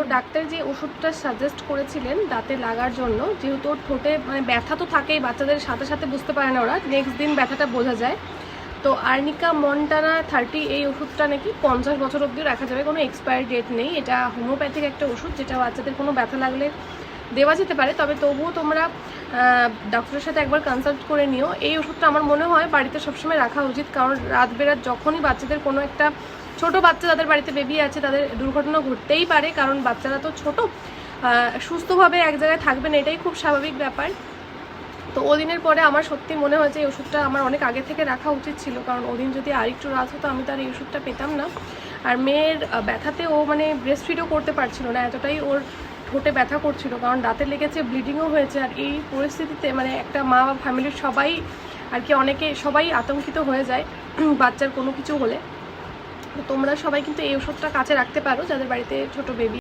তো ডাক্তার যে ওষুধটা সাজেস্ট করেছিলেন দাঁতে লাগার জন্য, যেহেতু ওর ঠোঁটে মানে ব্যথা তো থাকেই, বাচ্চাদের সাথে সাথে বুঝতে পারে না ওরা, নেক্সট দিন ব্যথাটা বোঝা যায়। তো আর্নিকা মন্টানা 30 এই ওষুধটা নাকি 50 বছর অবধি রাখা যাবে, কোনো এক্সপায়ারি ডেট নেই। এটা হোমিওপ্যাথিক একটা ওষুধ, যেটা বাচ্চাদের কোনো ব্যথা লাগলে দেওয়া যেতে পারে, তবে তবুও তোমরা ডক্টরের সাথে একবার কনসাল্ট করে নিও। এই ওষুধটা আমার মনে হয় বাড়িতে সবসময় রাখা উচিত, কারণ রাত বেরাত যখনই বাচ্চাদের কোনো একটা, ছোট বাচ্চা যাদের বাড়িতে বেবি আছে তাদের দুর্ঘটনা ঘটতেই পারে, কারণ বাচ্চারা তো ছোট, সুস্থভাবে এক জায়গায় থাকবে না, এটাই খুব স্বাভাবিক ব্যাপার। তো ওদিনের পরে আমার সত্যি মনে হয়েছে এই ওষুধটা আমার অনেক আগে থেকে রাখা উচিত ছিল, কারণ ওদিন যদি আরেকটু রাত হতো আমি তো আর এই ওষুধটা পেতাম না। আর মেয়ের ব্যথাতে ও মানে ব্রেস্ট ফিডও করতে পারছিল না, এতটাই ওর ঠোঁটে ব্যথা করছিল, কারণ দাঁতে লেগেছে, ব্লিডিংও হয়েছে। আর এই পরিস্থিতিতে মানে একটা মা বা ফ্যামিলির সবাই আর কি, অনেকে সবাই আতঙ্কিত হয়ে যায় বাচ্চার কোনো কিছু হলে। তো তোমরা সবাই কিন্তু এই ওষুধটা কাছে রাখতে পারো যাদের বাড়িতে ছোট বেবি।